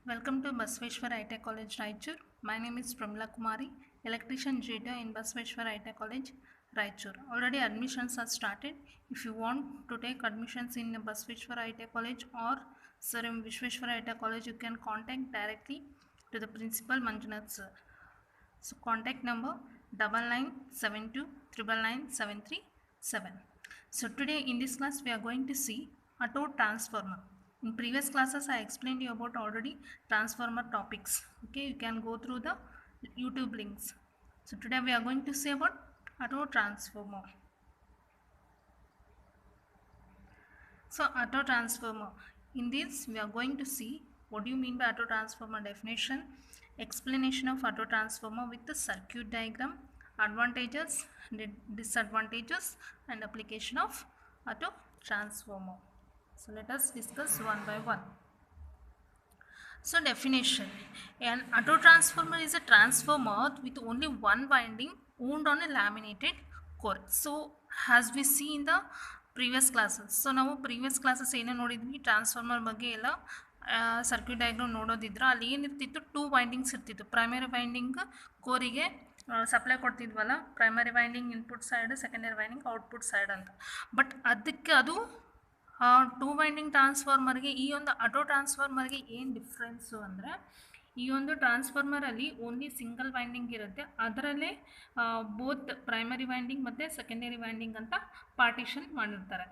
Welcome to Basveshwar IT College, Raichur. My name is Pramila Kumari, electrician J2 in Basveshwar IT College, Raichur. Already admissions are started. If you want to take admissions in Basveshwar IT College or in Vishweshwar IT College, you can contact directly to the principal Manjunath sir. So contact number 9972999737. So today in this class we are going to see auto transformer. In previous classes I explained you about already transformer topics. Okay, you can go through the YouTube links. So today we are going to see about auto transformer. So auto transformer. In this we are going to see what do you mean by auto transformer definition, explanation of auto transformer with the circuit diagram, advantages, disadvantages and application of auto transformer. So let us discuss one by one. So definition, an auto transformer is a transformer with only one winding wound on a laminated core. So as we see in the previous classes, so ನಾವು previous classes ಏನೋ ನೋಡಿದ್ವಿ transformer ಬಗ್ಗೆ ಎಲ್ಲ circuit diagram ನೋಡೋದಿದ್ರೆ ಅಲ್ಲಿ ಏನಿರ್ತಿತ್ತು, 2 windings ಇರ್ತಿತ್ತು. Primary winding ಕೋರಿಗೆ ಸಪ್ಲೈ ಕೊಡ್ತಿದ್ವಲ್ಲ, primary winding input side, secondary winding output side ಅಂತ. ಬಟ್ ಅದಕ್ಕೆ ಅದು 2 ವೈಂಡಿಂಗ್ ಟ್ರಾನ್ಸ್ಫಾರ್ಮರ್ಗೆ ಈ ಒಂದು ಆಟೋ ಟ್ರಾನ್ಸ್ಫಾರ್ಮರ್ಗೆ ಏನು ಡಿಫ್ರೆನ್ಸು ಅಂದರೆ, ಈ ಒಂದು ಟ್ರಾನ್ಸ್ಫಾರ್ಮರಲ್ಲಿ ಓನ್ಲಿ ಸಿಂಗಲ್ ವೈಂಡಿಂಗ್ ಇರುತ್ತೆ. ಅದರಲ್ಲೇ ಬೋತ್ ಪ್ರೈಮರಿ ವೈಂಡಿಂಗ್ ಮತ್ತು ಸೆಕೆಂಡರಿ ವೈಂಡಿಂಗ್ ಅಂತ ಪಾರ್ಟಿಷನ್ ಮಾಡಿರ್ತಾರೆ.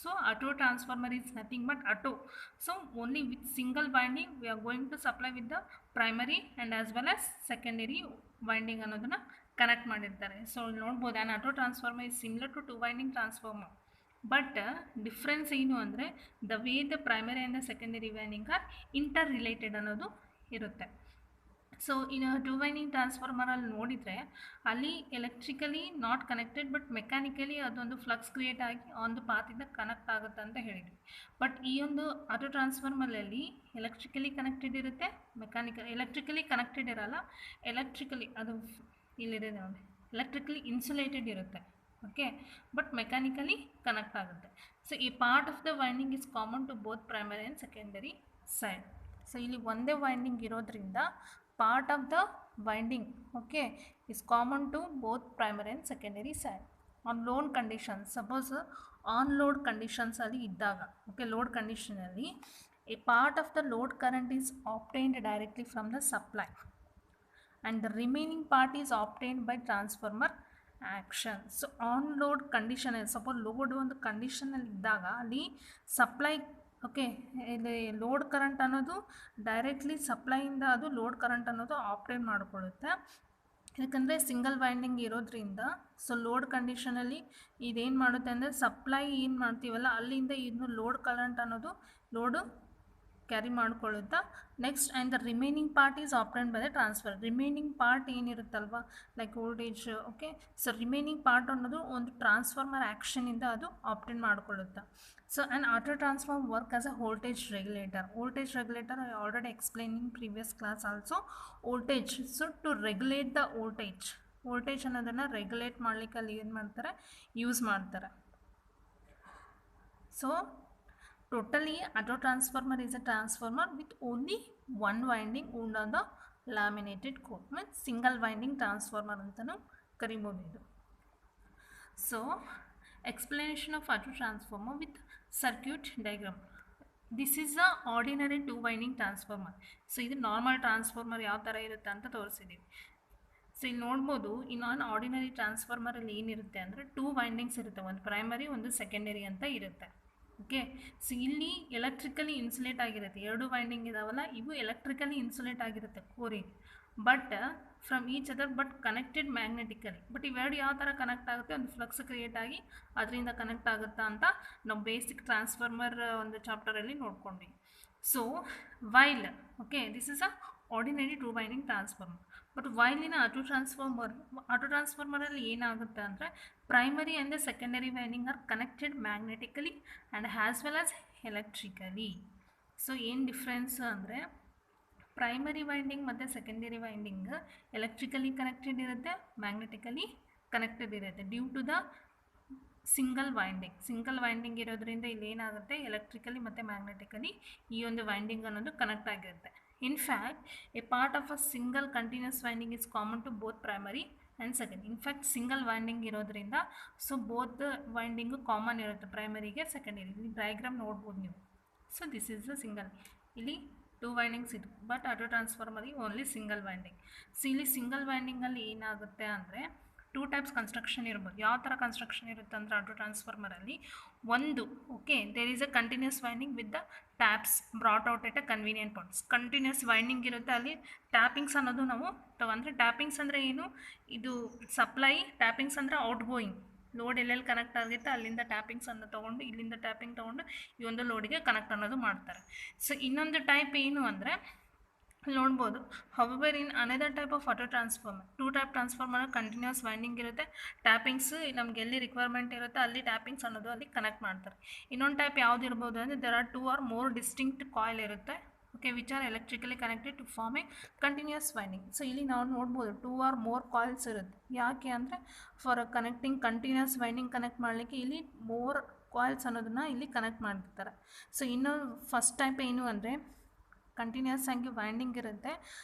So auto transformer is nothing but auto. So only with single winding we are going to supply with the primary and as well as secondary winding ಅನ್ನೋದನ್ನು connect ಮಾಡಿರ್ತಾರೆ. So ನೋಡ್ಬೋದು, an auto transformer is similar to 2 winding transformer. But difference ಏನು ಅಂದರೆ the way the primary and the secondary winding are interrelated ಅನ್ನೋದು ಇರುತ್ತೆ. So ಇನ್ನು 2 winding ಟ್ರಾನ್ಸ್ಫಾರ್ಮರಲ್ಲಿ ನೋಡಿದರೆ ಅಲ್ಲಿ electrically not connected but mechanically ಅದೊಂದು ಫ್ಲಕ್ಸ್ ಕ್ರಿಯೇಟ್ ಆಗಿ ಒಂದು ಪಾತಿಂದ ಕನೆಕ್ಟ್ ಆಗುತ್ತೆ ಅಂತ ಹೇಳಿದ್ವಿ. ಬಟ್ ಈ ಒಂದು ಆಟೋ ಟ್ರಾನ್ಸ್ಫಾರ್ಮರಲ್ಲಿ ಎಲೆಕ್ಟ್ರಿಕಲಿ ಕನೆಕ್ಟೆಡ್ ಇರುತ್ತೆ, ಎಲೆಕ್ಟ್ರಿಕಲಿ ಕನೆಕ್ಟೆಡ್ ಇರಲ್ಲ, ಎಲೆಕ್ಟ್ರಿಕಲಿ ಅದು ಇಲ್ಲಿದೆ ನೋಡಿ, ಎಲೆಕ್ಟ್ರಿಕಲಿ ಇನ್ಸುಲೇಟೆಡ್ ಇರುತ್ತೆ. ಓಕೆ, ಬಟ್ ಮೆಕ್ಯಾನಿಕಲಿ ಕನೆಕ್ಟ್ ಆಗುತ್ತೆ. ಸೊ ಈ part of the winding is common to both primary and secondary side. So ಇಲ್ಲಿ ಒಂದೇ ವೈಂಡಿಂಗ್ ಇರೋದ್ರಿಂದ part of the winding okay is common to both primary and secondary side. On load conditions, suppose on load ಕಂಡೀಷನ್ಸಲ್ಲಿ ಇದ್ದಾಗ, okay, load ಕಂಡೀಷನಲ್ಲಿ a part of the load current is obtained directly from the supply and the remaining part is obtained by transformer action. So on load condition, suppose load ಒಂದು ಕಂಡೀಷನಲ್ಲಿ ಇದ್ದಾಗ ಅಲ್ಲಿ supply, okay, ಇಲ್ಲಿ load current ಅನ್ನೋದು directly ಸಪ್ಲೈಯಿಂದ ಅದು load current ಅನ್ನೋದು obtain ಮಾಡಿಕೊಳ್ಳುತ್ತೆ. ಯಾಕಂದರೆ ಸಿಂಗಲ್ ವೈಂಡಿಂಗ್ ಇರೋದ್ರಿಂದ ಸೊ ಲೋಡ್ ಕಂಡೀಷನಲ್ಲಿ ಇದೇನು ಮಾಡುತ್ತೆ ಅಂದರೆ ಸಪ್ಲೈ ಏನು ಮಾಡ್ತೀವಲ್ಲ ಅಲ್ಲಿಂದ ಇನ್ನು ಲೋಡ್ ಕರೆಂಟ್ ಅನ್ನೋದು ಲೋಡು ಕ್ಯಾರಿ ಮಾಡಿಕೊಳ್ಳುತ್ತಾ. Next and the remaining part is obtained by the transfer. Remaining part ಏನಿರುತ್ತಲ್ವ like voltage, okay, so remaining part ಅನ್ನೋದು ಒಂದು ಟ್ರಾನ್ಸ್ಫಾರ್ಮರ್ ಆ್ಯಕ್ಷನಿಂದ ಅದು ಆಪ್ಟೈನ್ ಮಾಡಿಕೊಳ್ಳುತ್ತೆ. So and auto transformer work as a voltage regulator. Voltage regulator I already explain in previous class also. Voltage, so to regulate the voltage ಅನ್ನೋದನ್ನು regulate ಮಾಡಲಿಕ್ಕೆ ಅಲ್ಲಿ ಏನು ಮಾಡ್ತಾರೆ, ಯೂಸ್ ಮಾಡ್ತಾರೆ. So totally auto transformer is a transformer with only one winding wound on the laminated core, means single winding transformer antanu ಕರಿಬಹುದು ಇದು. So explanation of auto transformer with circuit diagram. This is a ordinary 2 winding transformer. So ಇದು normal transformer ಯಾವ ಥರ ಇರುತ್ತೆ ಅಂತ ತೋರಿಸಿದ್ದೀವಿ. So ಇಲ್ಲಿ ನೋಡ್ಬೋದು, ಇನ್ನೊಂದು ಆರ್ಡಿನರಿ ಟ್ರಾನ್ಸ್ಫಾರ್ಮರಲ್ಲಿ ಏನಿರುತ್ತೆ ಅಂದರೆ 2 ವೈಂಡಿಂಗ್ಸ್ ಇರುತ್ತೆ, ಒಂದು ಪ್ರೈಮರಿ ಒಂದು ಸೆಕೆಂಡರಿ ಅಂತ ಇರುತ್ತೆ. ಓಕೆ, ಸೊ ಇಲ್ಲಿ ಎಲೆಕ್ಟ್ರಿಕಲಿ ಇನ್ಸುಲೇಟ್ ಆಗಿರುತ್ತೆ, 2 ವೈಂಡಿಂಗ್ ಇದಾವಲ್ಲ ಇವು ಎಲೆಕ್ಟ್ರಿಕಲಿ ಇನ್ಸುಲೇಟ್ ಆಗಿರುತ್ತೆ ಕೋರಿಗೆ, but from each other but connected magnetically. But ಇವೆರಡು ಯಾವ ಥರ ಕನೆಕ್ಟ್ ಆಗುತ್ತೆ, ಒಂದು ಫ್ಲಕ್ಸ್ ಕ್ರಿಯೇಟ್ ಆಗಿ ಅದರಿಂದ ಕನೆಕ್ಟ್ ಆಗುತ್ತಾ ಅಂತ ನಾವು ಬೇಸಿಕ್ ಟ್ರಾನ್ಸ್ಫಾರ್ಮರ್ ಒಂದು ಚಾಪ್ಟರಲ್ಲಿ ನೋಡ್ಕೊಂಡ್ವಿ. So while, okay, this is a ordinary 2 winding transformer. But ವೈಲಿನ ಆಟೋ ಟ್ರಾನ್ಸ್ಫಾರ್ಮರಲ್ಲಿ ಏನಾಗುತ್ತೆ ಅಂದರೆ primary and the secondary winding are connected magnetically and as well as electrically. So ಏನು ಡಿಫ್ರೆನ್ಸ್ ಅಂದರೆ ಪ್ರೈಮರಿ ವೈಂಡಿಂಗ್ ಮತ್ತು ಸೆಕೆಂಡರಿ ವೈಂಡಿಂಗ್ ಎಲೆಕ್ಟ್ರಿಕಲಿ ಕನೆಕ್ಟೆಡ್ ಇರುತ್ತೆ, magnetically connected ಇರುತ್ತೆ due to the single winding ಇರೋದ್ರಿಂದ ಇಲ್ಲಿ ಏನಾಗುತ್ತೆ ಎಲೆಕ್ಟ್ರಿಕಲಿ ಮತ್ತು ಮ್ಯಾಗ್ನೆಟಿಕಲಿ ಈ ಒಂದು ವೈಂಡಿಂಗ್ ಅನ್ನೋದು ಕನೆಕ್ಟ್ ಆಗಿರುತ್ತೆ. In fact, a part of a single continuous winding is common to both primary and secondary. In fact, single winding ಇರೋದ್ರಿಂದ ಸೊ ಬೋತ್ ವೈಂಡಿಂಗು ಕಾಮನ್ ಇರುತ್ತೆ ಪ್ರೈಮರಿಗೆ ಸೆಕೆಂಡರಿ. ಇಲ್ಲಿ ಡಯಾಗ್ರಾಮ್ ನೋಡ್ಬೋದು ನೀವು. So this is the single. ಇಲ್ಲಿ 2 windings ಇದು, but auto ಟ್ರಾನ್ಸ್ಫಾರ್ಮರಿಗೆ only single winding. So ಇಲ್ಲಿ ಸಿಂಗಲ್ ವೈಂಡಿಂಗಲ್ಲಿ ಏನಾಗುತ್ತೆ ಅಂದರೆ 2 ಟೈಪ್ಸ್ ಕನ್ಸ್ಟ್ರಕ್ಷನ್ ಇರ್ಬೋದು. ಯಾವ ಥರ ಕನ್ಸ್ಟ್ರಕ್ಷನ್ ಇರುತ್ತೆ ಅಂದರೆ ಆಟೋ ಟ್ರಾನ್ಸ್ಫಾರ್ಮರಲ್ಲಿ ಒಂದು, okay, there is a continuous winding with the taps brought out at a convenient points. Continuous winding ಇರುತ್ತೆ, ಅಲ್ಲಿ ಟ್ಯಾಪಿಂಗ್ಸ್ ಅನ್ನೋದು ನಾವು ಅಂದರೆ ಟ್ಯಾಪಿಂಗ್ಸ್ ಅಂದರೆ ಏನು, ಇದು ಸಪ್ಲೈ, ಟ್ಯಾಪಿಂಗ್ಸ್ ಅಂದರೆ ಔಟ್ ಗೋಯಿಂಗ್ ಲೋಡ್ ಎಲ್ಲೆಲ್ಲಿ ಕನೆಕ್ಟ್ ಆಗುತ್ತೆ ಅಲ್ಲಿಂದ ಟ್ಯಾಪಿಂಗ್ಸ್ ಅನ್ನು ತೊಗೊಂಡು ಇಲ್ಲಿಂದ ಟ್ಯಾಪಿಂಗ್ ತೊಗೊಂಡು ಈ ಒಂದು ಲೋಡಿಗೆ ಕನೆಕ್ಟ್ ಅನ್ನೋದು ಮಾಡ್ತಾರೆ. ಸೊ ಇನ್ನೊಂದು ಟೈಪ್ ಏನು ಅಂದರೆ ನೋಡ್ಬೋದು, however in another type of auto transformer 2 type transformer continuous winding ಇರುತ್ತೆ, ಟ್ಯಾಪಿಂಗ್ಸ್ ನಮ್ಗೆ ಎಲ್ಲಿ ರಿಕ್ವೈರ್ಮೆಂಟ್ ಇರುತ್ತೆ ಅಲ್ಲಿ ಟ್ಯಾಪಿಂಗ್ಸ್ ಅನ್ನೋದು ಅಲ್ಲಿ ಕನೆಕ್ಟ್ ಮಾಡ್ತಾರೆ. ಇನ್ನೊಂದು ಟೈಪ್ ಯಾವ್ದು ಇರ್ಬೋದು ಅಂದರೆ there are 2 or more distinct coil ಇರುತ್ತೆ, okay, which are electrically connected to form a continuous winding. So ಇಲ್ಲಿ ನಾವು ನೋಡ್ಬೋದು 2 or more ಕಾಯಿಲ್ಸ್ ಇರುತ್ತೆ. ಯಾಕೆ ಅಂದರೆ for connecting continuous winding connect ಮಾಡಲಿಕ್ಕೆ ಇಲ್ಲಿ ಮೋರ್ ಕಾಯಿಲ್ಸ್ ಅನ್ನೋದನ್ನ ಇಲ್ಲಿ ಕನೆಕ್ಟ್ ಮಾಡಿರ್ತಾರೆ. ಸೊ ಇನ್ನು ಫಸ್ಟ್ ಟೈಪ್ ಏನು ಅಂದರೆ ಕಂಟಿನ್ಯೂಸ್ ಆಗಿ ವೈಂಡಿಂಗ್ ಇರುತ್ತೆ.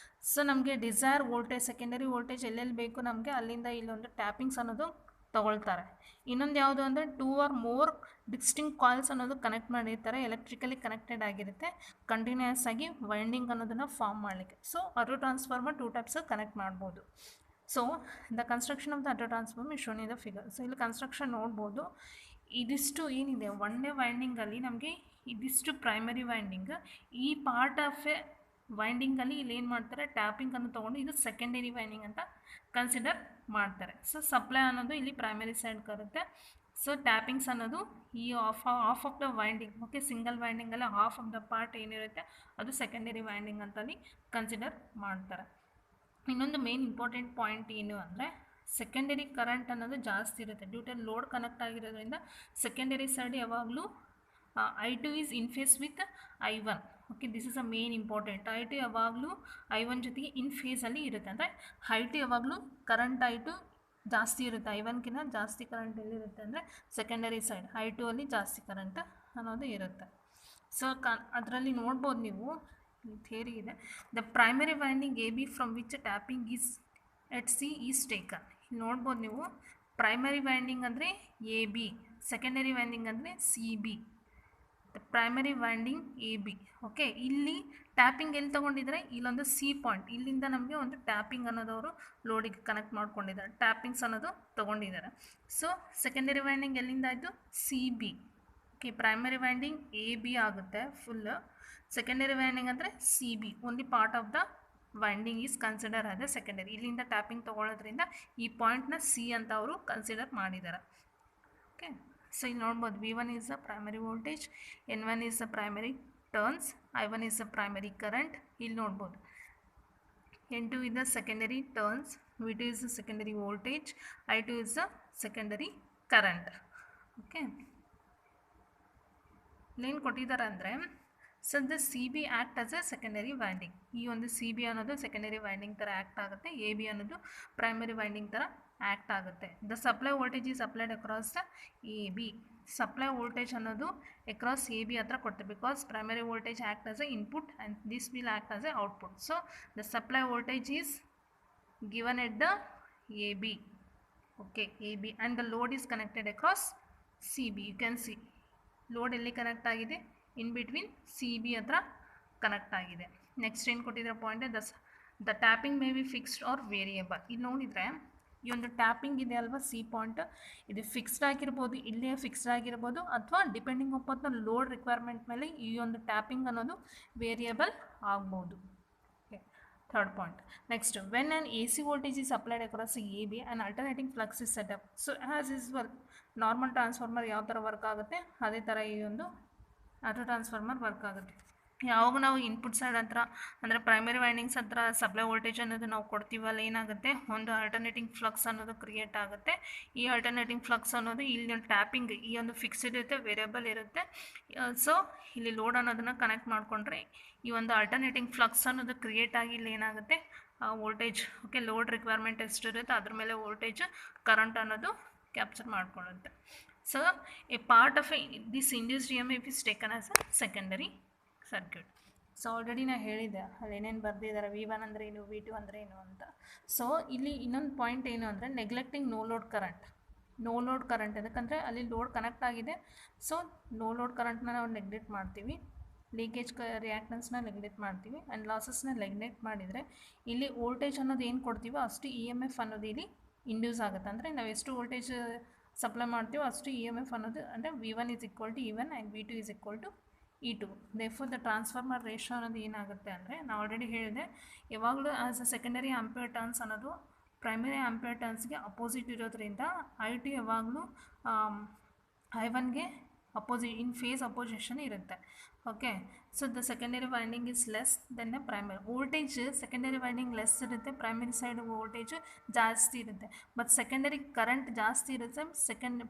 ಸೊ ನಮಗೆ ಡಿಸೈರ್ ವೋಲ್ಟೇಜ್, ಸೆಕೆಂಡರಿ ವೋಲ್ಟೇಜ್ ಎಲ್ಲೆಲ್ಲಿ ಬೇಕು ನಮಗೆ ಅಲ್ಲಿಂದ ಇಲ್ಲೊಂದು ಟ್ಯಾಪಿಂಗ್ಸ್ ಅನ್ನೋದು ತೊಗೊಳ್ತಾರೆ. ಇನ್ನೊಂದು ಯಾವುದು ಅಂದರೆ 2 or more ಡಿಸ್ಟಿಂಕ್ಟ್ ಕಾಯಿಲ್ಸ್ ಅನ್ನೋದು ಕನೆಕ್ಟ್ ಮಾಡಿರ್ತಾರೆ, ಎಲೆಕ್ಟ್ರಿಕಲಿ ಕನೆಕ್ಟೆಡ್ ಆಗಿರುತ್ತೆ ಕಂಟಿನ್ಯೂಸ್ ಆಗಿ ವೈಂಡಿಂಗ್ ಅನ್ನೋದನ್ನು ಫಾರ್ಮ್ ಮಾಡಲಿಕ್ಕೆ. So auto transformer 2 types connect ಮಾಡ್ಬೋದು. So the construction of the auto transformer is shown in the figure. So ಇಲ್ಲಿ ಕನ್ಸ್ಟ್ರಕ್ಷನ್ ನೋಡ್ಬೋದು, ಇದಿಷ್ಟು ಏನಿದೆ ಒಂದೇ ವೈಂಡಿಂಗಲ್ಲಿ ನಮಗೆ ಇದಿಷ್ಟು ಪ್ರೈಮರಿ ವೈಂಡಿಂಗ್, ಈ ಪಾರ್ಟ್ ಆಫ್ ಎ ವೈಂಡಿಂಗಲ್ಲಿ ಇಲ್ಲಿ ಏನು ಮಾಡ್ತಾರೆ ಟ್ಯಾಪಿಂಗನ್ನು ತೊಗೊಂಡು ಇದು ಸೆಕೆಂಡರಿ ವೈಂಡಿಂಗ್ ಅಂತ ಕನ್ಸಿಡರ್ ಮಾಡ್ತಾರೆ. ಸೊ ಸಪ್ಲೈ ಅನ್ನೋದು ಇಲ್ಲಿ ಪ್ರೈಮರಿ ಸೈಡ್ ಬರುತ್ತೆ. ಸೊ ಟ್ಯಾಪಿಂಗ್ಸ್ ಅನ್ನೋದು ಈ half of the winding, okay, single ವೈಂಡಿಂಗಲ್ಲಿ ಹಾಫ್ ಆಫ್ ದ ಪಾರ್ಟ್ ಏನಿರುತ್ತೆ ಅದು ಸೆಕೆಂಡರಿ ವೈಂಡಿಂಗ್ ಅಂತಲ್ಲಿ ಕನ್ಸಿಡರ್ ಮಾಡ್ತಾರೆ. ಇನ್ನೊಂದು ಮೇನ್ ಇಂಪಾರ್ಟೆಂಟ್ ಪಾಯಿಂಟ್ ಏನು ಅಂದರೆ ಸೆಕೆಂಡರಿ ಕರೆಂಟ್ ಅನ್ನೋದು ಜಾಸ್ತಿ ಇರುತ್ತೆ ಡ್ಯೂ ಟು ಲೋಡ್ ಕನೆಕ್ಟ್ ಆಗಿರೋದ್ರಿಂದ. ಸೆಕೆಂಡರಿ ಸೈಡ್ ಯಾವಾಗಲೂ I2 is in phase with I1. Okay, this is a main important. I2 ಯಾವಾಗಲೂ I1 ಜೊತೆಗೆ ಇನ್ ಫೇಸಲ್ಲಿ ಇರುತ್ತೆ. ಅಂದರೆ I2 ಯಾವಾಗಲೂ ಕರೆಂಟ್ I2 ಜಾಸ್ತಿ ಇರುತ್ತೆ, I1ಗಿಂತ ಜಾಸ್ತಿ ಕರೆಂಟ್ ಎಲ್ಲಿರುತ್ತೆ ಅಂದರೆ ಸೆಕೆಂಡರಿ ಸೈಡ್ I2 ಅಲ್ಲಿ ಜಾಸ್ತಿ ಕರೆಂಟ್ ಅನ್ನೋದು ಇರುತ್ತೆ. ಸೊ ಅದರಲ್ಲಿ ನೋಡ್ಬೋದು ನೀವು ಥಿಯರಿ ಇದೆ, the primary winding A be from which tapping is at C is taken. ಇಲ್ಲಿ ನೋಡ್ಬೋದು ನೀವು ಪ್ರೈಮರಿ ವೈಂಡಿಂಗ್ ಅಂದರೆ ಎ ಬಿ, ಸೆಕೆಂಡರಿ ವೈಂಡಿಂಗ್ ಅಂದರೆ C B. The primary winding A B, okay, ಇಲ್ಲಿ ಟ್ಯಾಪಿಂಗ್ ಎಲ್ಲಿ ತೊಗೊಂಡಿದ್ದಾರೆ ಇಲ್ಲೊಂದು ಸಿ ಪಾಯಿಂಟ್, ಇಲ್ಲಿಂದ ನಮಗೆ ಒಂದು ಟ್ಯಾಪಿಂಗ್ ಅನ್ನೋದವರು ಲೋಡಿಗೆ ಕನೆಕ್ಟ್ ಮಾಡ್ಕೊಂಡಿದ್ದಾರೆ, ಟ್ಯಾಪಿಂಗ್ಸ್ ಅನ್ನೋದು ತೊಗೊಂಡಿದ್ದಾರೆ. ಸೊ ಸೆಕೆಂಡರಿ ವೈಂಡಿಂಗ್ ಎಲ್ಲಿಂದ ಆಯಿತು C B, okay, primary winding A B ಆಗುತ್ತೆ ಫುಲ್, ಸೆಕೆಂಡರಿ ವೈಂಡಿಂಗ್ ಅಂದರೆ C B, only part of the winding is consider ಆದ ಸೆಕೆಂಡರಿ. ಇಲ್ಲಿಂದ ಟ್ಯಾಪಿಂಗ್ ತೊಗೊಳ್ಳೋದ್ರಿಂದ ಈ ಪಾಯಿಂಟ್ನ ಸಿ ಅಂತ ಅವರು ಕನ್ಸಿಡರ್ ಮಾಡಿದ್ದಾರೆ. ಓಕೆ, ಸೊ ಇಲ್ಲಿ ನೋಡ್ಬೋದು V1 is the primary voltage, N1 is the primary turns, I1 is the primary current. ಇಲ್ಲಿ ನೋಡ್ಬೋದು N2 is the secondary turns, V2 is the secondary voltage, I2 is the secondary current. Okay, ಇಲ್ಲೇನು ಕೊಟ್ಟಿದ್ದಾರೆ ಅಂದರೆ so the C B act as A secondary winding. ಈ ಒಂದು C B ಅನ್ನೋದು secondary winding ಥರ act ಆಗುತ್ತೆ, ಎ ಬಿ ಅನ್ನೋದು primary winding ಥರ ಆ್ಯಕ್ಟ್ ಆಗುತ್ತೆ. The supply voltage is applied across the A B. Supply voltage ಅನ್ನೋದು ಅಕ್ರಾಸ್ ಎ ಬಿ ಹತ್ರ ಕೊಡ್ತಾರೆ, because primary voltage act as A input and this will act as A output. So the supply voltage is given at the A B, okay, A B and the load is connected across C B. You can see load ಎಲ್ಲಿ connect ಆಗಿದೆ, in between C B ಹತ್ರ connect ಆಗಿದೆ. Next ಏನು ಕೊಟ್ಟಿದ್ದಾರೆ point, the tapping may be fixed or variable. ಇಲ್ಲಿ ನೋಡಿದರೆ ಈ ಒಂದು ಟ್ಯಾಪಿಂಗ್ ಇದೆ ಅಲ್ವಾ ಸಿ ಪಾಯಿಂಟ್, ಇದು ಫಿಕ್ಸ್ಡ್ ಆಗಿರ್ಬೋದು, ಇಲ್ಲೇ ಫಿಕ್ಸ್ಡ್ ಆಗಿರ್ಬೋದು, ಅಥವಾ depending upon the load requirement ಮೇಲೆ ಈ ಒಂದು ಟ್ಯಾಪಿಂಗ್ ಅನ್ನೋದು ವೇರಿಯಬಲ್ ಆಗ್ಬೋದು. Third point. Next, when an A C voltage is applied across A B and alternating flux is setup. So as is well normal transformer ಯಾವ ಥರ work ಆಗುತ್ತೆ ಅದೇ ಥರ ಈ ಒಂದು ಆಟೋ ಟ್ರಾನ್ಸ್ಫಾರ್ಮರ್ ವರ್ಕ್ ಆಗುತ್ತೆ. ಯಾವಾಗ ನಾವು ಇನ್ಪುಟ್ ಸೈಡ್ ಹತ್ರ ಅಂದರೆ ಪ್ರೈಮರಿ ವೈಂಡಿಂಗ್ಸ್ ಹತ್ರ ಸಪ್ಲೈ ವೋಲ್ಟೇಜ್ ಅನ್ನೋದು ನಾವು ಕೊಡ್ತೀವಲ್ಲ, ಏನಾಗುತ್ತೆ ಒಂದು ಆಲ್ಟರ್ನೇಟಿಂಗ್ ಫ್ಲಕ್ಸ್ ಅನ್ನೋದು ಕ್ರಿಯೇಟ್ ಆಗುತ್ತೆ. ಈ ಆಲ್ಟರ್ನೇಟಿಂಗ್ ಫ್ಲಕ್ಸ್ ಅನ್ನೋದು ಇಲ್ಲಿ ಟ್ಯಾಪಿಂಗ್ ಈ ಒಂದು ಫಿಕ್ಸ್ಡ್ ಇರುತ್ತೆ, ವೇರಿಯಬಲ್ ಇರುತ್ತೆ. ಸೊ ಇಲ್ಲಿ ಲೋಡ್ ಅನ್ನೋದನ್ನು ಕನೆಕ್ಟ್ ಮಾಡಿಕೊಂಡ್ರೆ ಈ ಒಂದು ಆಲ್ಟರ್ನೇಟಿಂಗ್ ಫ್ಲಕ್ಸ್ ಅನ್ನೋದು ಕ್ರಿಯೇಟ್ ಆಗಿ ಇಲ್ಲಿ ಏನಾಗುತ್ತೆ ವೋಲ್ಟೇಜ್, ಓಕೆ, ಲೋಡ್ ರಿಕ್ವೈರ್ಮೆಂಟ್ ಎಷ್ಟಿರುತ್ತೆ ಅದ್ರ ಮೇಲೆ ವೋಲ್ಟೇಜ್ ಕರೆಂಟ್ ಅನ್ನೋದು capture ಮಾಡ್ಕೊಳ್ಳುತ್ತೆ. So a part of this induced EMF is taken as a secondary circuit. So already ನಾನು ಹೇಳಿದ್ದೆ ಅಲ್ಲಿ ಏನೇನು ಬರೆದಿದ್ದಾರೆ V1 ಅಂದರೆ ಏನು V2 ಅಂದರೆ ಏನು ಅಂತ. ಸೊ ಇಲ್ಲಿ ಇನ್ನೊಂದು ಪಾಯಿಂಟ್ ಏನು ಅಂದರೆ neglecting no load current. No load current ಯಾಕಂದರೆ ಅಲ್ಲಿ ಲೋಡ್ ಕನೆಕ್ಟ್ ಆಗಿದೆ, ಸೊ ನೋ ಲೋಡ್ ಕರೆಂಟ್ನ ನಾವು ನೆಗ್ಲೆಕ್ಟ್ ಮಾಡ್ತೀವಿ, ಲೀಕೇಜ್ ರಿಯಾಕ್ಟೆನ್ಸ್ನ ನೆಗ್ಲೆಕ್ಟ್ ಮಾಡ್ತೀವಿ ಆ್ಯಂಡ್ ಲಾಸಸ್ನ ನೆಗ್ಲೆಕ್ಟ್ ಮಾಡಿದರೆ ಇಲ್ಲಿ ವೋಲ್ಟೇಜ್ ಅನ್ನೋದು ಏನು ಕೊಡ್ತೀವೋ ಅಷ್ಟು EMF ಅನ್ನೋದು ಇಲ್ಲಿ ಇಂಡ್ಯೂಸ್ ಆಗುತ್ತೆ. ಅಂದರೆ ನಾವು ಎಷ್ಟು ವೋಲ್ಟೇಜ್ ಸಪ್ಲೈ ಮಾಡ್ತೀವೋ ಅಷ್ಟು EMF ಅನ್ನೋದು ಅಂದರೆ V1 = E1 and V2 = E2. Therefore the transformer ratio ಅನ್ನೋದು ಏನಾಗುತ್ತೆ ಅಂದರೆ ನಾವು ಆಲ್ರೆಡಿ ಹೇಳಿದೆ, ಯಾವಾಗಲೂ as a secondary ampere turns ಅನ್ನೋದು ಪ್ರೈಮರಿ ಆಂಪಿಯರ್ ಟರ್ನ್ಸ್ಗೆ ಅಪೋಸಿಟ್ ಇರೋದ್ರಿಂದ I2 ಯಾವಾಗಲೂ I1ಗೆ ಇನ್ ಫೇಸ್ ಅಪೋಸಿಷನ್ ಇರುತ್ತೆ. Okay, so the secondary winding is less than the primary. Voltage secondary winding less ಇರುತ್ತೆ, ಪ್ರೈಮರಿ ಸೈಡ್ ವೋಲ್ಟೇಜ್ ಜಾಸ್ತಿ ಇರುತ್ತೆ. ಬಟ್ ಸೆಕೆಂಡರಿ ಕರೆಂಟ್ ಜಾಸ್ತಿ ಇರುತ್ತೆ,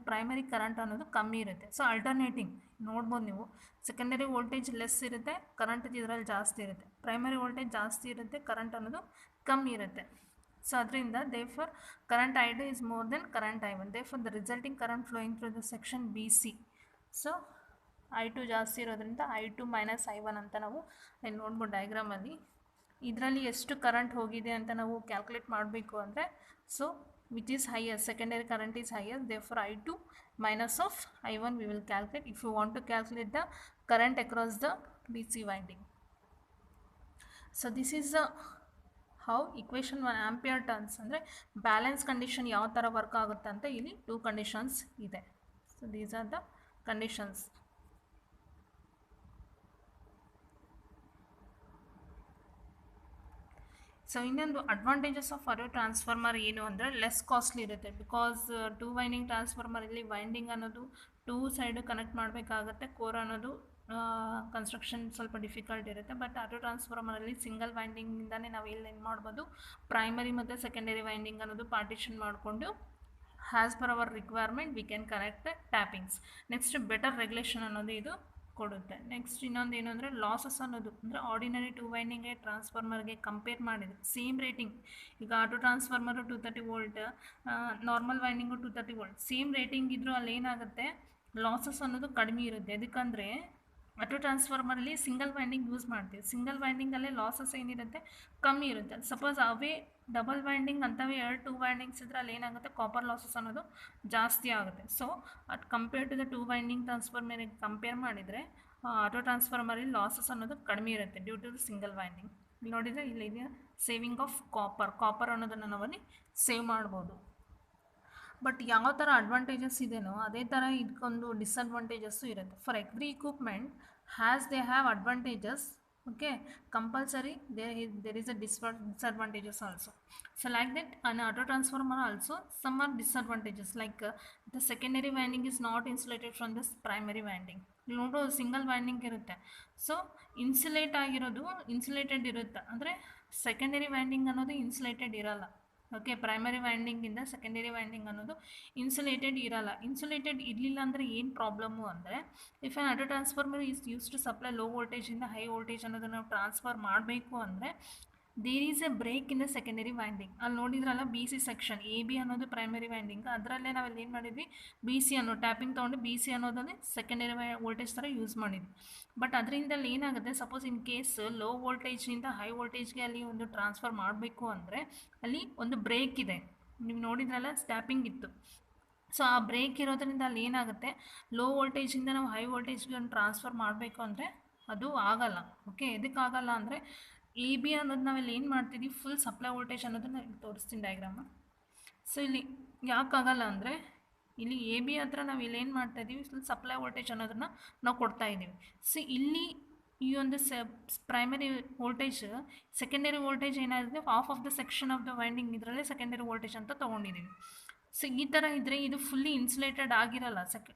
primary current ಅನ್ನೋದು ಕಮ್ಮಿ ಇರುತ್ತೆ. ಸೊ ಅಲ್ಟರ್ನೇಟಿಂಗ್ ನೋಡ್ಬೋದು ನೀವು, ಸೆಕೆಂಡರಿ ವೋಲ್ಟೇಜ್ ಲೆಸ್ ಇರುತ್ತೆ, ಕರೆಂಟ್ ಇದರಲ್ಲಿ ಜಾಸ್ತಿ ಇರುತ್ತೆ, ಪ್ರೈಮರಿ ವೋಲ್ಟೇಜ್ ಜಾಸ್ತಿ ಇರುತ್ತೆ, ಕರೆಂಟ್ ಅನ್ನೋದು ಕಮ್ಮಿ ಇರುತ್ತೆ. ಸೊ ಅದರಿಂದ therefore current I2 is more than current I1. therefore the resulting current flowing through the section BC. So I2 ಜಾಸ್ತಿ ಇರೋದ್ರಿಂದ I2 - I1 ಅಂತ ನಾವು ನೋಡ್ಬೋದು ಡಯಾಗ್ರಾಮಲ್ಲಿ. ಇದರಲ್ಲಿ ಎಷ್ಟು ಕರೆಂಟ್ ಹೋಗಿದೆ ಅಂತ ನಾವು ಕ್ಯಾಲ್ಕುಲೇಟ್ ಮಾಡಬೇಕು ಅಂದರೆ, so which is higher, secondary current is higher, therefore I2 - I1 we will calculate if you want to calculate the current across the DC winding. So this is the how equation 1 ampere turns ಅಂದರೆ balance condition ಯಾವ ಥರ work ಆಗುತ್ತೆ ಅಂತ ಇಲ್ಲಿ 2 conditions ಇದೆ. So these are the conditions. So ಇನ್ನೊಂದು advantages of auto transformer ಏನು ಅಂದರೆ ಲೆಸ್ ಕಾಸ್ಟ್ಲಿ ಇರುತ್ತೆ. ಬಿಕಾಸ್ 2 ವೈಂಡಿಂಗ್ ಟ್ರಾನ್ಸ್ಫಾರ್ಮರಲ್ಲಿ ವೈಂಡಿಂಗ್ ಅನ್ನೋದು 2 ಸೈಡು ಕನೆಕ್ಟ್ ಮಾಡಬೇಕಾಗತ್ತೆ, ಕೋರ್ ಅನ್ನೋದು ಕನ್ಸ್ಟ್ರಕ್ಷನ್ ಸ್ವಲ್ಪ ಡಿಫಿಕಲ್ಟ್ ಇರುತ್ತೆ. ಬಟ್ ಆಟೋ ಟ್ರಾನ್ಸ್ಫಾರ್ಮರಲ್ಲಿ ಸಿಂಗಲ್ ವೈಂಡಿಂಗಿಂದನೇ ನಾವು ಇಲ್ಲಿ ಏನು ಮಾಡ್ಬೋದು, ಪ್ರೈಮರಿ ಮತ್ತು ಸೆಕೆಂಡರಿ ವೈಂಡಿಂಗ್ ಅನ್ನೋದು ಪಾರ್ಟಿಷನ್ ಮಾಡಿಕೊಂಡು as per hour requirement V can connect tappings. Next better regulation ಅನ್ನೋದು ಇದು ಕೊಡುತ್ತೆ. ನೆಕ್ಸ್ಟ್ ಇನ್ನೊಂದು ಏನು ಅಂದರೆ ಲಾಸಸ್ ಅನ್ನೋದು ಅಂದರೆ ಆರ್ಡಿನರಿ 2 ವೈಂಡಿಂಗ್ಗೆ ಟ್ರಾನ್ಸ್ಫಾರ್ಮರ್ಗೆ ಕಂಪೇರ್ ಮಾಡಿದರೆ ಸೇಮ್ ರೇಟಿಂಗ್, ಈಗ auto transformer 230 volt, normal winding 230 volt, same rating ಇದ್ದರೂ ಅಲ್ಲಿ ಏನಾಗುತ್ತೆ, ಲಾಸಸ್ ಅನ್ನೋದು ಕಡಿಮೆ ಇರುತ್ತೆ. ಅದಕ್ಕಂದರೆ ಆಟೋ ಟ್ರಾನ್ಸ್ಫಾರ್ಮರಲ್ಲಿ ಸಿಂಗಲ್ ವೈಂಡಿಂಗ್ ಯೂಸ್ ಮಾಡ್ತೀವಿ, ಸಿಂಗಲ್ ವೈಂಡಿಂಗಲ್ಲೇ ಲಾಸಸ್ ಏನಿರುತ್ತೆ ಕಮ್ಮಿ ಇರುತ್ತೆ. ಸಪೋಸ್ ಅವೇ ಡಬಲ್ ವೈಂಡಿಂಗ್ ಅಂಥವೇ 2 ವೈಂಡಿಂಗ್ಸ್ ಇದ್ದರೆ ಅಲ್ಲಿ ಏನಾಗುತ್ತೆ, ಕಾಪರ್ ಲಾಸಸ್ ಅನ್ನೋದು ಜಾಸ್ತಿ ಆಗುತ್ತೆ. So at compare to the 2 winding ಟ್ರಾನ್ಸ್ಫಾರ್ಮರಿಗೆ ಕಂಪೇರ್ ಮಾಡಿದರೆ ಆಟೋ ಟ್ರಾನ್ಸ್ಫಾರ್ಮರಲ್ಲಿ ಲಾಸಸ್ ಅನ್ನೋದು ಕಡಿಮೆ ಇರುತ್ತೆ due to the single winding. ನೋಡಿದರೆ ಇಲ್ಲಿ ಸೇವಿಂಗ್ ಆಫ್ ಕಾಪರ್ ಅನ್ನೋದನ್ನು ನಾವಲ್ಲಿ ಸೇವ್ ಮಾಡ್ಬೋದು. ಬಟ್ ಯಾವ ಥರ ಅಡ್ವಾಂಟೇಜಸ್ ಇದೆಯೋ ಅದೇ ಥರ ಇದಕ್ಕೊಂದು ಡಿಸ್ಅಡ್ವಾಂಟೇಜಸ್ಸು ಇರುತ್ತೆ. For every equipment has they have advantages, okay, compulsory there is a disadvantages also. So like that an auto transformer also some are disadvantages, like the secondary winding is not insulated from this primary winding. ನೋಡೋ single winding ಇರುತ್ತೆ, so insulated ಇರುತ್ತೆ, ಅಂದರೆ secondary winding ಅನ್ನೋದು insulated ಇರಲ್ಲ. ಓಕೆ, primary ವೈಂಡಿಂಗಿಂದ secondary winding ಅನ್ನೋದು insulated ಇರಲ್ಲ. ಇನ್ಸುಲೇಟೆಡ್ ಇರಲಿಲ್ಲ ಅಂದರೆ ಏನು ಪ್ರಾಬ್ಲಮ್ಮು ಅಂದರೆ, if an auto transformer is use to supply low ವೋಲ್ಟೇಜಿಂದ ಹೈ ವೋಲ್ಟೇಜ್ ಅನ್ನೋದನ್ನು ನಾವು ಟ್ರಾನ್ಸ್ಫರ್ ಮಾಡಬೇಕು ಅಂದರೆ there is a break in the secondary winding. ಅಲ್ಲಿ ನೋಡಿದ್ರಲ್ಲ BC ಸೆಕ್ಷನ್, AB ಅನ್ನೋದು ಪ್ರೈಮರಿ ವೈಂಡಿಂಗ್, ಅದರಲ್ಲೇ ನಾವಲ್ಲಿ ಏನು ಮಾಡಿದ್ವಿ, BC ಅನ್ನೋ ಟ್ಯಾಪಿಂಗ್ ತೊಗೊಂಡು BC ಅನ್ನೋದನ್ನೇ ಸೆಕೆಂಡರಿ ವೋಲ್ಟೇಜ್ ಥರ ಯೂಸ್ ಮಾಡಿದ್ವಿ. ಬಟ್ ಅದರಿಂದಲ್ಲಿ ಏನಾಗುತ್ತೆ, ಸಪೋಸ್ ಇನ್ ಕೇಸ್ ಲೋ ವೋಲ್ಟೇಜ್ನಿಂದ ಹೈ ವೋಲ್ಟೇಜ್ಗೆ ಅಲ್ಲಿ ಒಂದು ಟ್ರಾನ್ಸ್ಫರ್ ಮಾಡಬೇಕು ಅಂದರೆ ಅಲ್ಲಿ ಒಂದು ಬ್ರೇಕ್ ಇದೆ, ನೀವು ನೋಡಿದ್ರಲ್ಲ ಟ್ಯಾಪಿಂಗ್ ಇತ್ತು. ಸೊ ಆ ಬ್ರೇಕ್ ಇರೋದ್ರಿಂದ ಅಲ್ಲಿ ಏನಾಗುತ್ತೆ, ಲೋ ವೋಲ್ಟೇಜಿಂದ ನಾವು ಹೈ ವೋಲ್ಟೇಜ್ಗೆ ಒಂದು ಟ್ರಾನ್ಸ್ಫರ್ ಮಾಡಬೇಕು ಅಂದರೆ ಅದು ಆಗಲ್ಲ. ಓಕೆ, ಎದಕ್ಕಾಗಲ್ಲ ಅಂದರೆ AB ಅನ್ನೋದು ನಾವಿಲ್ಲಿ ಏನು ಮಾಡ್ತಿದ್ವಿ, ಫುಲ್ ಸಪ್ಲೈ ವೋಲ್ಟೇಜ್ ಅನ್ನೋದನ್ನ ಇಲ್ಲಿ ತೋರಿಸ್ತೀನಿ ಡಯಾಗ್ರಾಮ. ಸೊ ಇಲ್ಲಿ ಯಾಕಾಗಲ್ಲ ಅಂದರೆ ಇಲ್ಲಿ AB ಹತ್ರ ನಾವು ಇಲ್ಲಿ ಏನು ಮಾಡ್ತಾಯಿದ್ದೀವಿ, ಫುಲ್ ಸಪ್ಲೈ ವೋಲ್ಟೇಜ್ ಅನ್ನೋದನ್ನು ನಾವು ಕೊಡ್ತಾ ಇದ್ದೀವಿ. ಸೊ ಇಲ್ಲಿ ಈ ಒಂದು ಪ್ರೈಮರಿ ವೋಲ್ಟೇಜ್, ಸೆಕೆಂಡರಿ ವೋಲ್ಟೇಜ್ ಏನಾಗಿದೆ, of the section of the winding ಇದರಲ್ಲೇ ಸೆಕೆಂಡರಿ ವೋಲ್ಟೇಜ್ ಅಂತ ತೊಗೊಂಡಿದ್ದೀವಿ. ಸೊ ಈ ಥರ ಇದ್ದರೆ ಇದು ಫುಲ್ಲಿ ಇನ್ಸುಲೇಟೆಡ್ ಆಗಿರಲ್ಲ,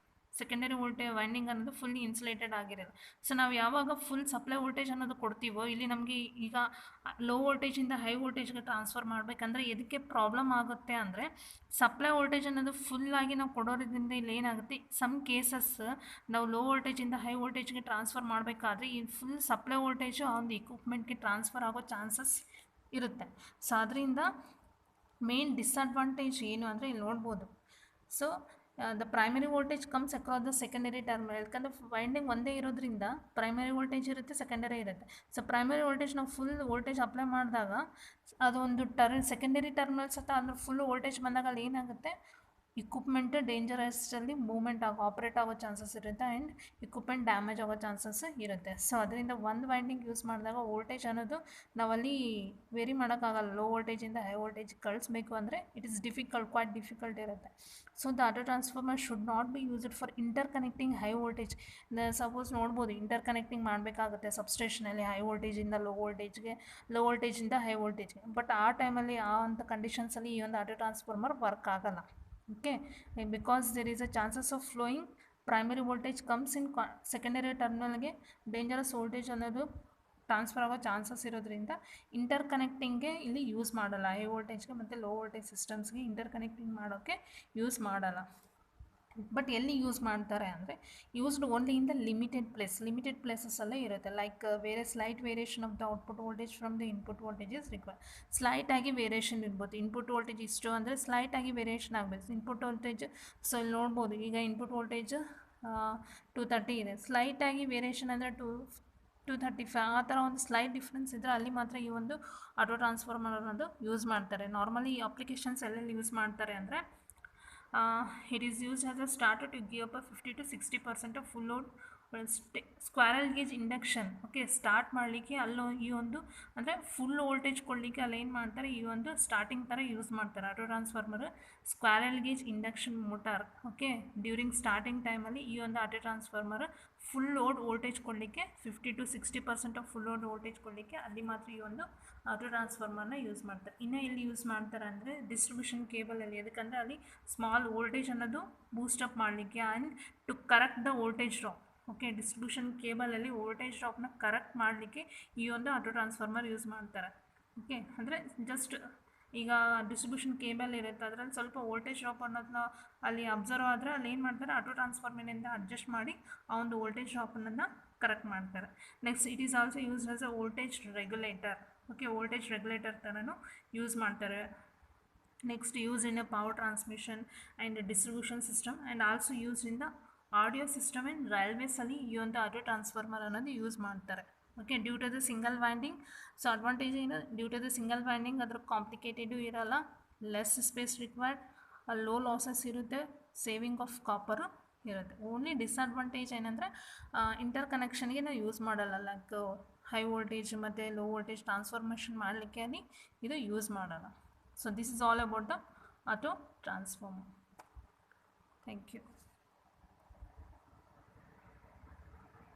ಸೆಕೆಂಡರಿ ವೈಂಡಿಂಗ್ ಅನ್ನೋದು ಫುಲ್ಲಿ ಇನ್ಸುಲೇಟೆಡ್ ಆಗಿರೋದು. ಸೊ ನಾವು ಯಾವಾಗ ಫುಲ್ ಸಪ್ಲೈ ವೋಲ್ಟೇಜ್ ಅನ್ನೋದು ಕೊಡ್ತೀವೋ, ಇಲ್ಲಿ ನಮಗೆ ಈಗ ಲೋ ವೋಲ್ಟೇಜಿಂದ ಹೈ ವೋಲ್ಟೇಜ್ಗೆ ಟ್ರಾನ್ಸ್ಫರ್ ಮಾಡಬೇಕಂದ್ರೆ ಎದಕ್ಕೆ ಪ್ರಾಬ್ಲಮ್ ಆಗುತ್ತೆ ಅಂದರೆ, ಸಪ್ಲೈ ವೋಲ್ಟೇಜ್ ಅನ್ನೋದು ಫುಲ್ಲಾಗಿ ನಾವು ಕೊಡೋದ್ರಿಂದ ಇಲ್ಲಿ ಏನಾಗುತ್ತೆ, ಸಮ್ ಕೇಸಸ್ ನಾವು ಲೋ ವೋಲ್ಟೇಜಿಂದ ಹೈ ವೋಲ್ಟೇಜ್ಗೆ ಟ್ರಾನ್ಸ್ಫರ್ ಮಾಡಬೇಕಾದ್ರೆ ಈ ಫುಲ್ ಸಪ್ಲೈ ವೋಲ್ಟೇಜು ಆ ಒಂದು ಇಕ್ವಿಪ್ಮೆಂಟ್ಗೆ ಟ್ರಾನ್ಸ್ಫರ್ ಆಗೋ ಚಾನ್ಸಸ್ ಇರುತ್ತೆ. ಸೊ ಅದರಿಂದ ಮೇನ್ ಡಿಸ್ಅಡ್ವಾಂಟೇಜ್ ಏನು ಅಂದರೆ ಇಲ್ಲಿ ನೋಡ್ಬೋದು. So the primary voltage comes across the secondary terminal. ಯಾಕಂದರೆ ವೈಂಡಿಂಗ್ ಒಂದೇ ಇರೋದ್ರಿಂದ ಪ್ರೈಮರಿ ವೋಲ್ಟೇಜ್ ಇರುತ್ತೆ, ಸೆಕೆಂಡರಿ ಇರುತ್ತೆ. ಸೊ ಪ್ರೈಮರಿ ವೋಲ್ಟೇಜ್ ನಾವು ಫುಲ್ ವೋಲ್ಟೇಜ್ ಅಪ್ಲೈ ಮಾಡಿದಾಗ ಅದೊಂದು ಸೆಕೆಂಡರಿ ಟರ್ಮಿನಲ್ಸ್ ಹತ್ರ ಅಂದರೆ ಫುಲ್ ವೋಲ್ಟೇಜ್ ಬಂದಾಗ ಅಲ್ಲಿ ಏನಾಗುತ್ತೆ, ಇಕ್ವಿಪ್ಮೆಂಟ್ ಡೇಂಜರಸ್ಸಲ್ಲಿ ಮೂವ್ಮೆಂಟ್ ಆಪ್ರೇಟ್ ಆಗೋ ಚಾನ್ಸಸ್ ಇರುತ್ತೆ ಆ್ಯಂಡ್ ಇಕ್ವಿಪ್ಮೆಂಟ್ ಡ್ಯಾಮೇಜ್ ಆಗೋ ಚಾನ್ಸಸ್ ಇರುತ್ತೆ. ಸೊ ಅದರಿಂದ ಒಂದು ವೈಂಡಿಂಗ್ ಯೂಸ್ ಮಾಡಿದಾಗ ವೋಲ್ಟೇಜ್ ಅನ್ನೋದು ನಾವಲ್ಲಿ ವೇರಿ ಮಾಡೋಕ್ಕಾಗಲ್ಲ. ಲೋ ವೋಲ್ಟೇಜಿಂದ ಹೈ ವೋಲ್ಟೇಜ್ ಕಳಿಸ್ಬೇಕು ಅಂದರೆ ಇಟ್ ಇಸ್ ಕ್ವೈಟ್ ಡಿಫಿಕಲ್ಟ್ ಇರುತ್ತೆ. So the auto transformer should not be used for inter connecting high voltage. Suppose ನೋಡ್ಬೋದು, ಇಂಟರ್ ಕನೆಕ್ಟಿಂಗ್ ಮಾಡಬೇಕಾಗುತ್ತೆ ಸಬ್ಸ್ಟೇಷನಲ್ಲಿ ಹೈ ವೋಲ್ಟೇಜಿಂದ ಲೋ ವೋಲ್ಟೇಜ್ಗೆ, ಲೋ ವೋಲ್ಟೇಜಿಂದ ಹೈ ವೋಲ್ಟೇಜ್ಗೆ. ಬಟ್ ಆ ಟೈಮಲ್ಲಿ ಆ ಅಂಥ ಕಂಡೀಷನ್ಸಲ್ಲಿ ಈ ಒಂದು ಆಟೋ ಟ್ರಾನ್ಸ್ಫಾರ್ಮರ್ ವರ್ಕ್ ಆಗಲ್ಲ. Okay, because there is a chances of flowing primary voltage comes in secondary terminal ಗೆ ಡೇಂಜರಸ್ ವೋಲ್ಟೇಜ್ ಅನ್ನೋದು ಟ್ರಾನ್ಸ್ಫರ್ ಆಗೋ ಚಾನ್ಸಸ್ ಇರೋದ್ರಿಂದ ಇಂಟರ್ ಕನೆಕ್ಟಿಂಗ್ಗೆ ಇಲ್ಲಿ ಯೂಸ್ ಮಾಡಲ್ಲ. ಹೈ ವೋಲ್ಟೇಜ್ಗೆ ಮತ್ತು ಲೋ ವೋಲ್ಟೇಜ್ ಸಿಸ್ಟಮ್ಸ್ಗೆ ಇಂಟರ್ ಕನೆಕ್ಟಿಂಗ್ ಮಾಡೋಕ್ಕೆ ಯೂಸ್ ಮಾಡಲ್ಲ. ಬಟ್ ಎಲ್ಲಿ ಯೂಸ್ ಮಾಡ್ತಾರೆ ಅಂದರೆ used only in the limited ಪ್ಲೇಸಸ್ಸಲ್ಲೇ ಇರುತ್ತೆ. ಲೈಕ್ ಬೇರೆ slight variation of the output voltage from the input voltage is required. ಸ್ಲೈಟಾಗಿ ವೇರಿಯೇಷನ್ ಇರ್ಬೋದು. ಇನ್ಪುಟ್ ವೋಲ್ಟೇಜ್ ಇಷ್ಟು ಅಂದರೆ ಸ್ಲೈಟಾಗಿ ವೇರಿಯೇಷನ್ ಆಗಬೇಕು. ಇನ್ಪುಟ್ ವೋಲ್ಟೇಜ್ ಸೊ ಇಲ್ಲಿ ನೋಡ್ಬೋದು, ಈಗ ಇನ್ಪುಟ್ ವೋಲ್ಟೇಜ್ 230 ಇದೆ. ಸ್ಲೈಟಾಗಿ ವೇರಿಯೇಷನ್ ಅಂದರೆ 235 ಆ ಥರ ಒಂದು ಸ್ಲೈಟ್ ಡಿಫ್ರೆನ್ಸ್ ಇದ್ದರೆ ಅಲ್ಲಿ ಮಾತ್ರ ಈ ಒಂದು ಆಟೋ ಟ್ರಾನ್ಸ್ಫಾರ್ಮರ್ ಅನ್ನೋದು ಯೂಸ್ ಮಾಡ್ತಾರೆ. ನಾರ್ಮಲಿ ಈ ಅಪ್ಲಿಕೇಶನ್ಸ್ ಎಲ್ಲೆಲ್ಲಿ ಯೂಸ್ ಮಾಡ್ತಾರೆ ಅಂದರೆ it is used as a starter to give up a 50 to 60% of full load squirrel cage induction. Okay, start ಮಾಡಲಿಕ್ಕೆ ಅಲ್ಲೋ ಈ ಒಂದು ಅಂದರೆ ಫುಲ್ ವೋಲ್ಟೇಜ್ ಕೊಡಲಿಕ್ಕೆ ಅಲ್ಲಿ ಏನು ಮಾಡ್ತಾರೆ, ಈ ಒಂದು ಸ್ಟಾರ್ಟಿಂಗ್ ಥರ ಯೂಸ್ ಮಾಡ್ತಾರೆ auto transformer squirrel cage induction motor. Okay, during starting ಟೈಮಲ್ಲಿ ಈ ಒಂದು auto transformer full load voltage ಕೊಡಲಿಕ್ಕೆ 50 to 60% of full load voltage ಕೊಡಲಿಕ್ಕೆ ಅಲ್ಲಿ ಮಾತ್ರ ಈ ಒಂದು ಆಟೋ ಟ್ರಾನ್ಸ್ಫಾರ್ಮರ್ನ ಯೂಸ್ ಮಾಡ್ತಾರೆ. ಇನ್ನು ಎಲ್ಲಿ ಯೂಸ್ ಮಾಡ್ತಾರೆ ಅಂದರೆ ಡಿಸ್ಟ್ರಿಬ್ಯೂಷನ್ ಕೇಬಲಲ್ಲಿ. ಯಾಕಂದರೆ ಅಲ್ಲಿ ಸ್ಮಾಲ್ ವೋಲ್ಟೇಜ್ ಅನ್ನೋದು ಬೂಸ್ಟಪ್ ಮಾಡಲಿಕ್ಕೆ and to correct the voltage drop. Okay, distribution ಕೇಬಲಲ್ಲಿ ವೋಲ್ಟೇಜ್ ಡ್ರಾಪ್ನ ಕರೆಕ್ಟ್ ಮಾಡಲಿಕ್ಕೆ ಈ ಒಂದು ಆಟೋ ಟ್ರಾನ್ಸ್ಫಾರ್ಮರ್ ಯೂಸ್ ಮಾಡ್ತಾರೆ. ಓಕೆ, ಅಂದರೆ ಜಸ್ಟ್ ಈಗ ಡಿಸ್ಟ್ರಿಬ್ಯೂಷನ್ ಕೇಬಲ್ ಇರುತ್ತೆ, ಅದರಲ್ಲಿ ಸ್ವಲ್ಪ ವೋಲ್ಟೇಜ್ ಡ್ರಾಪ್ ಅನ್ನೋದನ್ನ ಅಲ್ಲಿ ಅಬ್ಸರ್ವ್ ಆದರೆ ಅಲ್ಲಿ ಏನು ಮಾಡ್ತಾರೆ, ಆಟೋ ಟ್ರಾನ್ಸ್ಫಾರ್ಮರ್ನಿಂದ ಅಡ್ಜಸ್ಟ್ ಮಾಡಿ ಆ ಒಂದು ವೋಲ್ಟೇಜ್ ಡ್ರಾಪನ್ನು ಕರೆಕ್ಟ್ ಮಾಡ್ತಾರೆ. Next it is also use as a voltage regulator. Okay, voltage regulator ಥರನೂ ಯೂಸ್ ಮಾಡ್ತಾರೆ. Next use in a power transmission and distribution system and also use in the audio system and ರೈಲ್ವೇಸಲ್ಲಿ ಈ ಒಂದು auto transformer ಅನ್ನೋದು use ಮಾಡ್ತಾರೆ. Okay, due to the single winding. So advantage ಏನು, due to the single winding ಅದ್ರ complicated ಇರೋಲ್ಲ, less space required, low losses ಇರುತ್ತೆ, saving of copper ಇರುತ್ತೆ. ಓನ್ಲಿ ಡಿಸ್ಅಡ್ವಾಂಟೇಜ್ ಏನಂದರೆ ಇಂಟರ್ ಕನೆಕ್ಷನ್ಗೆ ನಾವು ಯೂಸ್ ಮಾಡಲ್ಲ. ಲೈಕ್ ಹೈ ವೋಲ್ಟೇಜ್ ಮತ್ತು ಲೋ ವೋಲ್ಟೇಜ್ ಟ್ರಾನ್ಸ್ಫಾರ್ಮೇಷನ್ ಮಾಡಲಿಕ್ಕೆ ಅಲ್ಲಿ ಇದು ಯೂಸ್ ಮಾಡಲ್ಲ. So this is all about the auto transformer. Thank you.